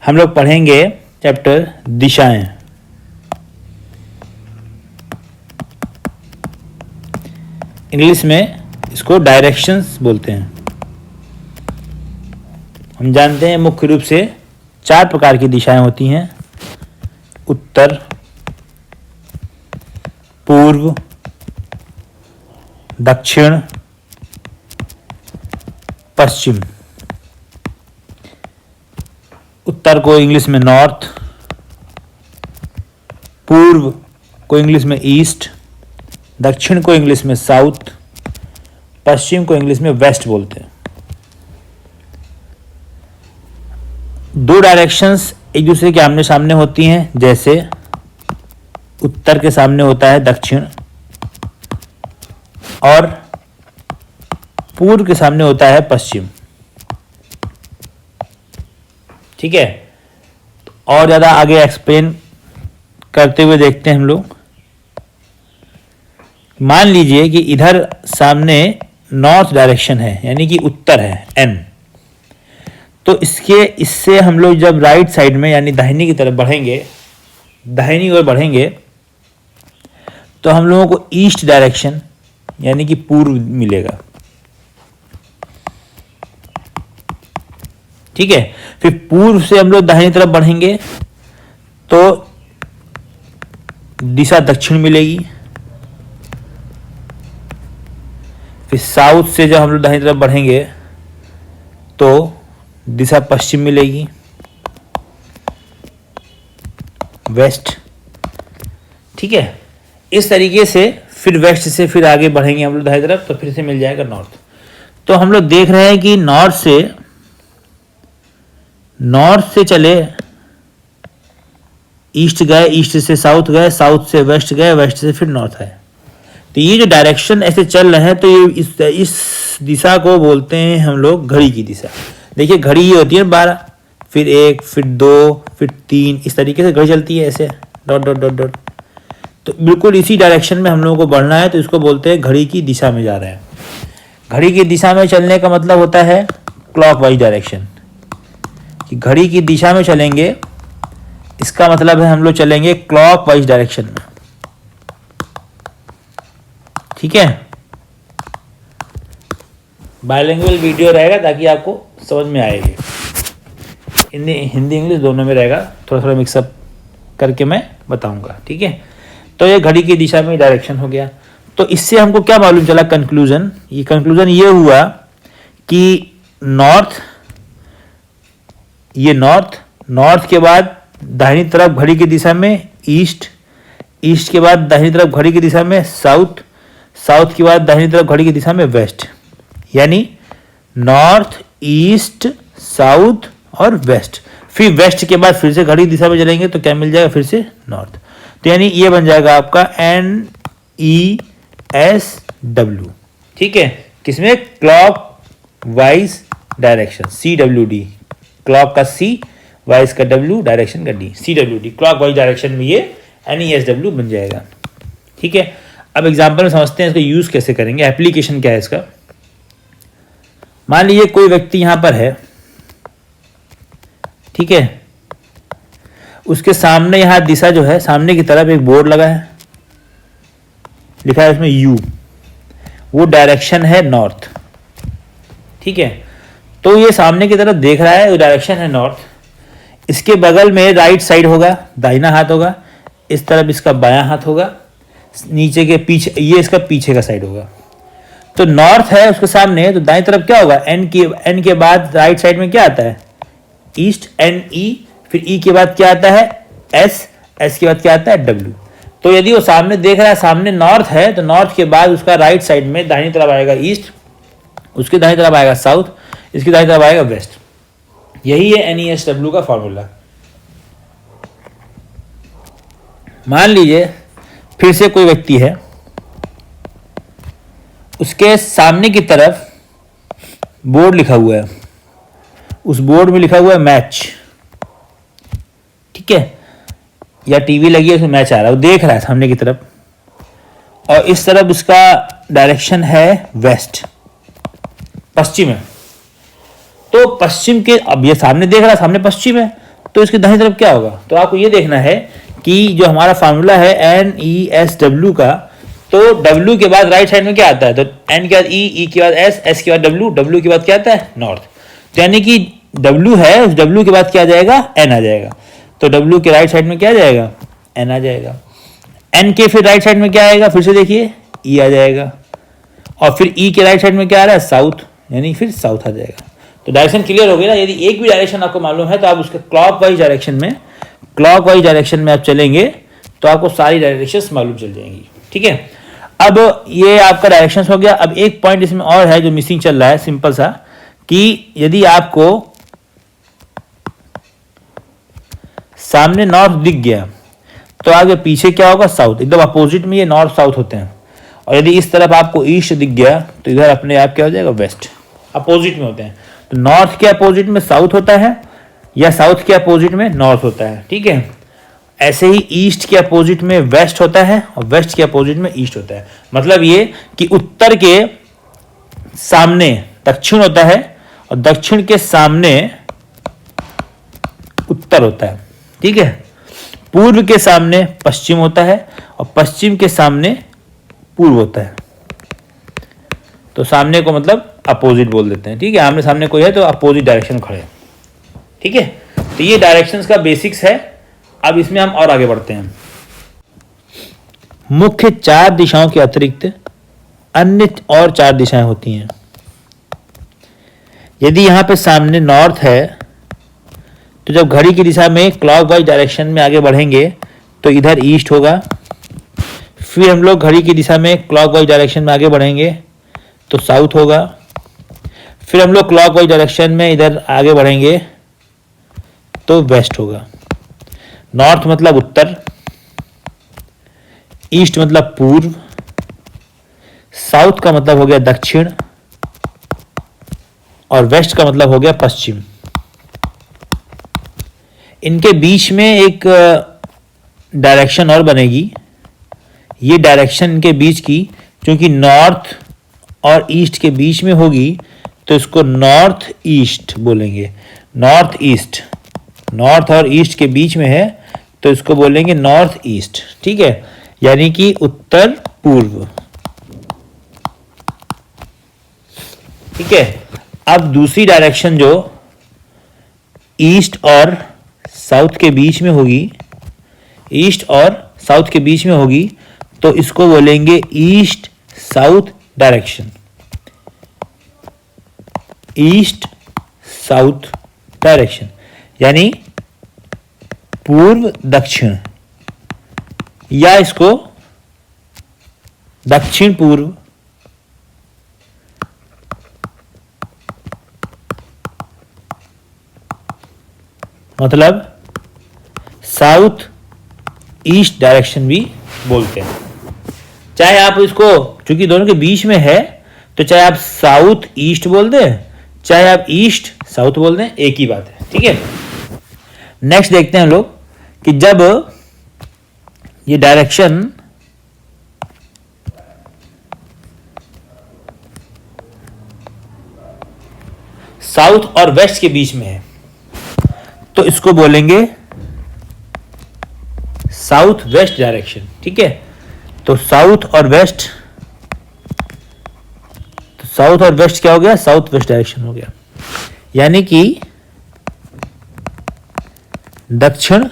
हम लोग पढ़ेंगे चैप्टर दिशाएं। इंग्लिश में इसको डायरेक्शंस बोलते हैं। हम जानते हैं मुख्य रूप से 4 प्रकार की दिशाएं होती हैं: उत्तर, पूर्व, दक्षिण, पश्चिम। उत्तर को इंग्लिश में नॉर्थ, पूर्व को इंग्लिश में ईस्ट, दक्षिण को इंग्लिश में साउथ, पश्चिम को इंग्लिश में वेस्ट बोलते हैं। 2 डायरेक्शंस एक दूसरे के आमने सामने होती हैं, जैसे उत्तर के सामने होता है दक्षिण और पूर्व के सामने होता है पश्चिम। ठीक है, और ज़्यादा आगे एक्सप्लेन करते हुए देखते हैं हम लोग। मान लीजिए कि इधर सामने नॉर्थ डायरेक्शन है, यानी कि उत्तर है n, तो इससे हम लोग जब राइट साइड में यानी दाहिनी की तरफ बढ़ेंगे, दाहिनी ओर बढ़ेंगे, तो हम लोगों को ईस्ट डायरेक्शन यानी कि पूर्व मिलेगा। ठीक है, फिर पूर्व से हम लोग दाहिनी तरफ बढ़ेंगे तो दिशा दक्षिण मिलेगी। फिर साउथ से जब हम लोग दाहिनी तरफ बढ़ेंगे तो दिशा पश्चिम मिलेगी, वेस्ट। ठीक है, इस तरीके से फिर वेस्ट से फिर आगे बढ़ेंगे हम लोग दाहिनी तरफ तो फिर से मिल जाएगा नॉर्थ। तो हम लोग देख रहे हैं कि नॉर्थ से चले, ईस्ट गए, ईस्ट से साउथ गए, साउथ से वेस्ट गए, वेस्ट से फिर नॉर्थ है। तो ये जो डायरेक्शन ऐसे चल रहे हैं तो ये इस दिशा को बोलते हैं हम लोग घड़ी की दिशा। देखिए घड़ी ये होती है 12, फिर 1, फिर 2, फिर 3, इस तरीके से घड़ी चलती है ऐसे डॉट डॉट डॉट डॉट। तो बिल्कुल इसी डायरेक्शन में हम लोगों को बढ़ना है, तो इसको बोलते हैं घड़ी की दिशा में जा रहे हैं। घड़ी की दिशा में चलने का मतलब होता है क्लॉकवाइज डायरेक्शन, कि घड़ी की दिशा में चलेंगे, इसका मतलब है हम लोग चलेंगे क्लॉकवाइज डायरेक्शन में। ठीक है, बायलिंगुअल वीडियो रहेगा ताकि आपको समझ में आएगी। हिंदी इंग्लिश दोनों में रहेगा, थोड़ा थोड़ा मिक्सअप करके मैं बताऊंगा। ठीक है, तो ये घड़ी की दिशा में डायरेक्शन हो गया। तो इससे हमको क्या मालूम चला, कंक्लूजन ये हुआ कि नॉर्थ के बाद दाहिनी तरफ घड़ी की दिशा में ईस्ट, ईस्ट के बाद दाहिनी तरफ घड़ी की दिशा में साउथ, साउथ के बाद दाहिनी तरफ घड़ी की दिशा में वेस्ट, यानी नॉर्थ, ईस्ट, साउथ और वेस्ट। फिर वेस्ट के बाद फिर से घड़ी दिशा में चलेंगे तो क्या मिल जाएगा, फिर से नॉर्थ। तो यानी ये बन जाएगा आपका NESW। ठीक है, किसमें, clock wise direction, CWD, clock का C, वाइज का W, डायरेक्शन का D, CWD, clock wise direction में ये NESW बन जाएगा। ठीक है, अब एग्जाम्पल में समझते हैं इसको यूज कैसे करेंगे, एप्लीकेशन क्या है इसका। मान लीजिए कोई व्यक्ति यहां पर है, ठीक है, उसके सामने यहां दिशा जो है, सामने की तरफ एक बोर्ड लगा है, लिखा है उसमें U, वो डायरेक्शन है नॉर्थ। ठीक है, तो ये सामने की तरफ देख रहा है, वो डायरेक्शन है नॉर्थ। इसके बगल में राइट साइड होगा, दाहिना हाथ होगा, इस तरफ इसका बायां हाथ होगा, नीचे के पीछे ये इसका पीछे का साइड होगा। तो नॉर्थ है उसके सामने, तो दाईं तरफ क्या होगा, N के बाद राइट साइड में क्या आता है, ईस्ट, NE, फिर E के बाद क्या आता है, S के बाद क्या आता है, W। तो यदि वो सामने देख रहा है, सामने नॉर्थ है, तो नॉर्थ के बाद उसका राइट साइड में दाहिनी तरफ आएगा ईस्ट, उसके दाहिनी तरफ आएगा साउथ, इसकी दाहिनी तरफ आएगा वेस्ट। यही है NESW का फॉर्मूला। मान लीजिए फिर से कोई व्यक्ति है, उसके सामने की तरफ बोर्ड लिखा हुआ है, उस बोर्ड में लिखा हुआ है मैच। ठीक है, या टीवी लगी है उसमें मैच आ रहा है, वो देख रहा है सामने की तरफ, और इस तरफ उसका डायरेक्शन है वेस्ट, पश्चिम है। तो पश्चिम के, अब ये सामने देख रहा है, सामने पश्चिम है, तो इसके दाहिनी तरफ क्या होगा? तो आपको ये देखना है कि जो हमारा फार्मूला है NESW का, तो W के बाद राइट साइड में क्या आता है? तो N के बाद E के बाद S के बाद W के बाद क्या आता है? नॉर्थ। तो यानी कि W है, उस W के बाद क्या आ जाएगा? N आ जाएगा। तो W के राइट साइड में क्या आ जाएगा? N आ जाएगा। N के फिर राइट साइड में क्या आएगा? फिर से देखिए E आ जाएगा। और फिर E के राइट साइड में क्या आ रहा है? साउथ, यानी फिर साउथ आ जाएगा। तो डायरेक्शन क्लियर हो गई ना? यदि एक भी डायरेक्शन आपको मालूम है तो आप उसके क्लॉकवाइज डायरेक्शन में आप चलेंगे तो आपको सारी डायरेक्शंस मालूम चल जाएंगी। ठीक है, अब ये आपका डायरेक्शंस हो गया। अब एक पॉइंट इसमें और है जो मिसिंग चल रहा है, सिंपल सा, कि यदि आपको सामने नॉर्थ दिख गया तो आगे पीछे क्या होगा? साउथ। एकदम अपोजिट में ये नॉर्थ साउथ होते हैं। और यदि इस तरफ आपको ईस्ट दिख गया तो इधर अपने आप क्या हो जाएगा? वेस्ट। अपोजिट में होते हैं। तो नॉर्थ के अपोजिट में साउथ होता है या साउथ के अपोजिट में नॉर्थ होता है। ठीक है, ऐसे ही ईस्ट के अपोजिट में वेस्ट होता है और वेस्ट के अपोजिट में ईस्ट होता है। मतलब ये कि उत्तर के सामने दक्षिण होता है और दक्षिण के सामने उत्तर होता है। ठीक है, पूर्व के सामने पश्चिम होता है और पश्चिम के सामने पूर्व होता है। तो सामने को मतलब अपोजिट बोल देते हैं। ठीक है, आमने सामने कोई है तो अपोजिट डायरेक्शन खड़े हैं। ठीक है, तो ये डायरेक्शंस का बेसिक्स है। अब इसमें हम और आगे बढ़ते हैं। मुख्य 4 दिशाओं के अतिरिक्त अन्य और 4 दिशाएं होती हैं। यदि यहां पे सामने नॉर्थ है तो जब घड़ी की दिशा में क्लॉकवाइज डायरेक्शन में आगे बढ़ेंगे तो इधर ईस्ट होगा। फिर हम लोग घड़ी की दिशा में क्लॉकवाइज डायरेक्शन में आगे बढ़ेंगे तो साउथ होगा। फिर हम लोग क्लॉकवाइज डायरेक्शन में इधर आगे बढ़ेंगे तो वेस्ट होगा। नॉर्थ मतलब उत्तर, ईस्ट मतलब पूर्व, साउथ का मतलब हो गया दक्षिण और वेस्ट का मतलब हो गया पश्चिम। इनके बीच में एक डायरेक्शन और बनेगी। ये डायरेक्शन इनके बीच की, क्योंकि नॉर्थ और ईस्ट के बीच में होगी तो इसको नॉर्थ ईस्ट बोलेंगे। नॉर्थ ईस्ट, नॉर्थ और ईस्ट के बीच में है तो इसको बोलेंगे नॉर्थ ईस्ट। ठीक है, यानी कि उत्तर पूर्व। ठीक है, अब दूसरी डायरेक्शन जो ईस्ट और साउथ के बीच में होगी, ईस्ट और साउथ के बीच में होगी तो इसको बोलेंगे east south direction. East south direction यानी पूर्व दक्षिण, या इसको दक्षिण पूर्व, मतलब साउथ ईस्ट डायरेक्शन भी बोलते हैं। चाहे आप इसको, चूंकि दोनों के बीच में है तो चाहे आप साउथ ईस्ट बोल दें चाहे आप ईस्ट साउथ बोल दें, एक ही बात है। ठीक है, नेक्स्ट देखते हैं हम लोग कि जब ये डायरेक्शन साउथ और वेस्ट के बीच में है तो इसको बोलेंगे साउथ वेस्ट डायरेक्शन। ठीक है, तो साउथ और वेस्ट, तो साउथ और वेस्ट क्या हो गया? साउथ वेस्ट डायरेक्शन हो गया। यानी कि दक्षिण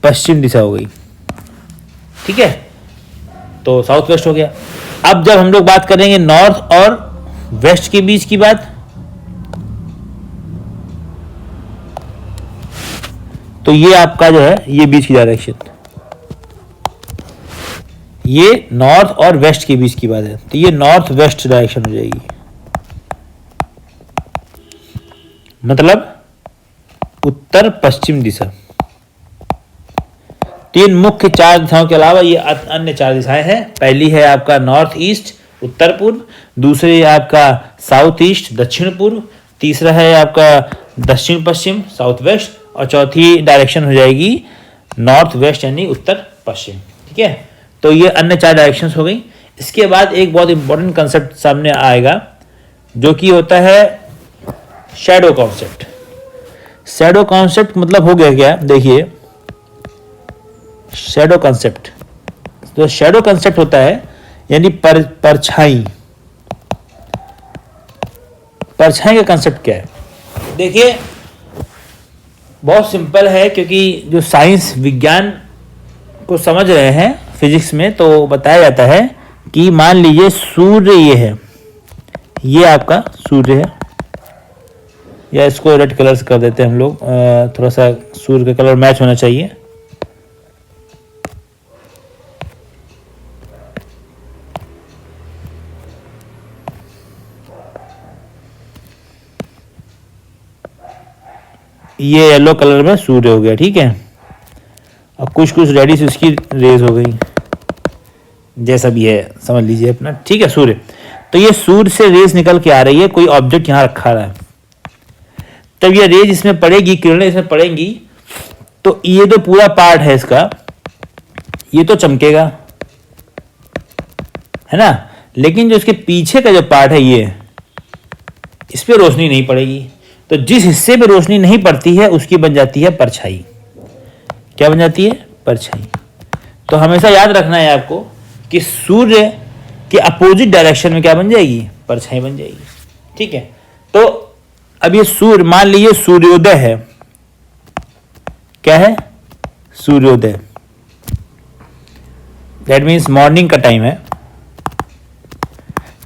पश्चिम दिशा हो गई। ठीक है, तो साउथ वेस्ट हो गया। अब जब हम लोग बात करेंगे नॉर्थ और वेस्ट के बीच की बात, तो ये आपका जो है ये बीच की डायरेक्शन, ये नॉर्थ और वेस्ट के बीच की बात है तो ये नॉर्थ वेस्ट डायरेक्शन हो जाएगी। मतलब उत्तर पश्चिम दिशा। तीन मुख्य 4 दिशाओं के अलावा ये अन्य 4 दिशाएं हैं। पहली है आपका नॉर्थ ईस्ट उत्तर पूर्व, दूसरी है आपका साउथ ईस्ट दक्षिण पूर्व, तीसरा है आपका दक्षिण पश्चिम साउथ वेस्ट और चौथी डायरेक्शन हो जाएगी नॉर्थ वेस्ट यानी उत्तर पश्चिम। ठीक है, तो ये अन्य 4 डायरेक्शंस हो गई। इसके बाद एक बहुत इंपॉर्टेंट कंसेप्ट सामने आएगा जो कि होता है शैडो कॉन्सेप्ट। शैडो कॉन्सेप्ट मतलब हो गया क्या, देखिए शैडो कॉन्सेप्ट, तो शैडो कॉन्सेप्ट होता है यानी परछाई। परछाई का कॉन्सेप्ट क्या है, देखिए बहुत सिंपल है, क्योंकि जो साइंस विज्ञान को समझ रहे हैं फिजिक्स में, तो बताया जाता है कि मान लीजिए सूर्य ये है, ये आपका सूर्य है, या इसको रेड कलर से कर देते हैं हम लोग, थोड़ा सा सूर्य का कलर मैच होना चाहिए। ये येलो कलर में सूर्य हो गया, ठीक है। अब कुछ कुछ रेडी से उसकी रेज हो गई, जैसा भी है समझ लीजिए अपना, ठीक है। सूर्य, तो ये सूर्य से रेज निकल के आ रही है, कोई ऑब्जेक्ट यहाँ रखा रहा है, तब ये रेज इसमें पड़ेगी, किरणें इसमें पड़ेंगी, तो ये जो पूरा पार्ट है इसका, ये तो चमकेगा, है ना। लेकिन जो इसके पीछे का जो पार्ट है, ये इस पर रोशनी नहीं पड़ेगी, तो जिस हिस्से पे रोशनी नहीं पड़ती है उसकी बन जाती है परछाई। क्या बन जाती है, परछाई। तो हमेशा याद रखना है आपको कि सूर्य के अपोजिट डायरेक्शन में क्या बन जाएगी, परछाई बन जाएगी, ठीक है। तो अब ये सूर्य, मान लीजिए सूर्योदय है, क्या है, सूर्योदय, दैट मीन्स मॉर्निंग का टाइम है।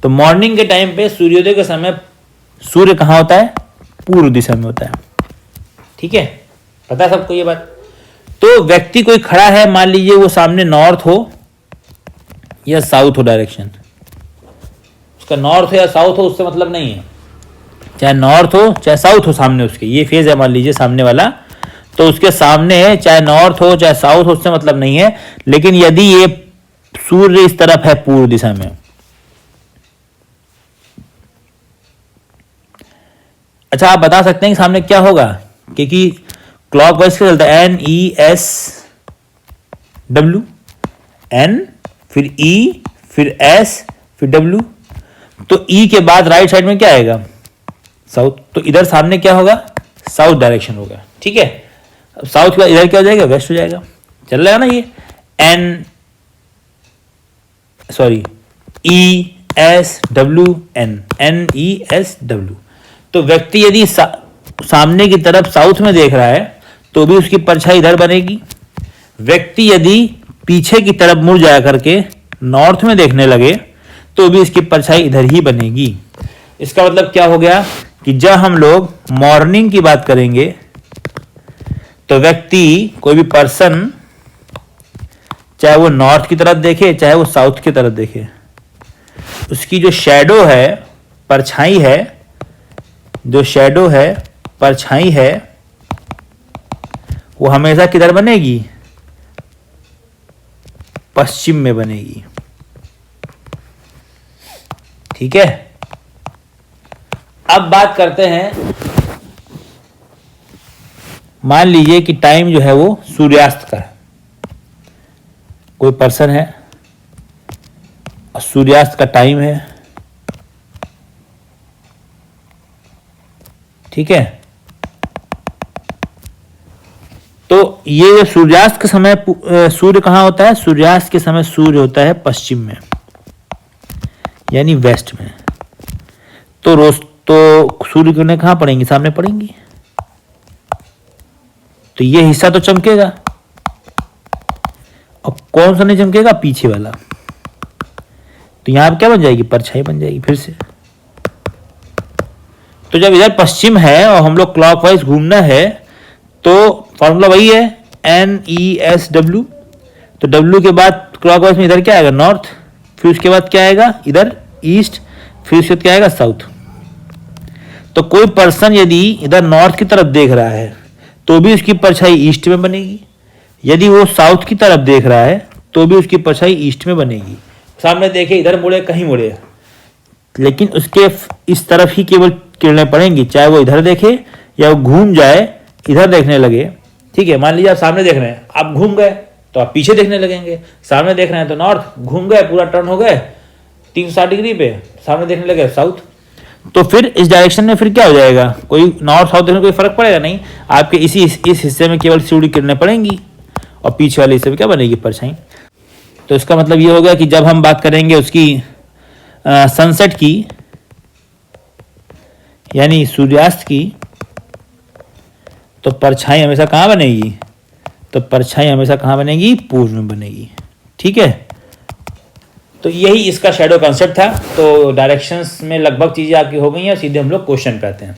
तो मॉर्निंग के टाइम पे सूर्योदय के समय सूर्य कहां होता है, पूर्व दिशा में होता है, ठीक है, पता है सबको ये बात। तो व्यक्ति कोई खड़ा है, मान लीजिए वो सामने नॉर्थ हो या साउथ हो डायरेक्शन, उसका नॉर्थ हो या साउथ हो उससे मतलब नहीं है, चाहे नॉर्थ हो चाहे साउथ हो, सामने उसके ये फेज है मान लीजिए सामने वाला, तो उसके सामने है, चाहे नॉर्थ हो चाहे साउथ हो उससे मतलब नहीं है। लेकिन यदि ये सूर्य इस तरफ है पूर्व दिशा में, अच्छा आप बता सकते हैं कि सामने क्या होगा, क्योंकि क्लॉकवाइज क्या चलता है, NESW, N फिर E फिर S फिर W, तो E के बाद राइट साइड में क्या आएगा, साउथ, तो इधर सामने क्या होगा, साउथ डायरेक्शन होगा, ठीक है। अब साउथ के बाद इधर क्या हो जाएगा, वेस्ट हो जाएगा, चल रहा है ना ये, NESWN, तो व्यक्ति यदि सामने की तरफ साउथ में देख रहा है तो भी उसकी परछाई इधर बनेगी। व्यक्ति यदि पीछे की तरफ मुड़ जाया करके नॉर्थ में देखने लगे तो भी इसकी परछाई इधर ही बनेगी। इसका मतलब क्या हो गया कि जब हम लोग मॉर्निंग की बात करेंगे तो व्यक्ति, कोई भी पर्सन, चाहे वो नॉर्थ की तरफ देखे चाहे वो साउथ की तरफ देखे, उसकी जो शैडो है, परछाई है, जो शैडो है, परछाई है, वो हमेशा किधर बनेगी, पश्चिम में बनेगी, ठीक है। अब बात करते हैं, मान लीजिए कि टाइम जो है वो सूर्यास्त का है, कोई पर्सन है और सूर्यास्त का टाइम है, ठीक है। तो ये सूर्यास्त के समय सूर्य कहां होता है, सूर्यास्त के समय सूर्य होता है पश्चिम में यानी वेस्ट में, तो रोज तो सूर्य की किरणें कहां पड़ेंगी, सामने पड़ेंगी, तो ये हिस्सा तो चमकेगा, और कौन सा नहीं चमकेगा, पीछे वाला, तो यहां पर क्या बन जाएगी, परछाई बन जाएगी फिर से। तो जब इधर पश्चिम है और हम लोग क्लॉकवाइज घूमना है तो फॉर्मूला वही है, NESW, तो W के बाद क्लॉकवाइज में इधर क्या आएगा, नॉर्थ, फिर उसके बाद क्या आएगा, इधर ईस्ट, फिर उसके बाद क्या आएगा, साउथ। तो कोई पर्सन यदि इधर नॉर्थ की तरफ देख रहा है तो भी उसकी परछाई ईस्ट में बनेगी, यदि वो साउथ की तरफ देख रहा है तो भी उसकी परछाई ईस्ट में बनेगी। सामने देखे, इधर मुड़े कहीं मुड़े, लेकिन उसके इस तरफ ही केवल किरणें पड़ेंगी, चाहे वो इधर देखे या वो घूम जाए इधर देखने लगे, ठीक है। मान लीजिए आप सामने देख रहे हैं, आप घूम गए तो आप पीछे देखने लगेंगे, सामने देख रहे हैं तो नॉर्थ, घूम गए पूरा टर्न हो गए 360 डिग्री पे, सामने देखने लगे साउथ। तो फिर इस डायरेक्शन में फिर क्या हो जाएगा, कोई नॉर्थ साउथ में कोई फर्क पड़ेगा नहीं, आपके इस हिस्से में केवल सूर्य किरणें पड़ेंगी और पीछे वाले हिस्से में क्या बनेगी, परछाई। तो इसका मतलब ये हो गया कि जब हम बात करेंगे उसकी सनसेट की यानी सूर्यास्त की, तो परछाई हमेशा कहाँ बनेगी, तो परछाई हमेशा कहाँ बनेगी, पूर्व में बनेगी। ठीक है, तो यही इसका शैडो कॉन्सेप्ट था। तो डायरेक्शंस में लगभग चीज़ें आपकी हो गई हैं, सीधे हम लोग क्वेश्चन पे आते हैं।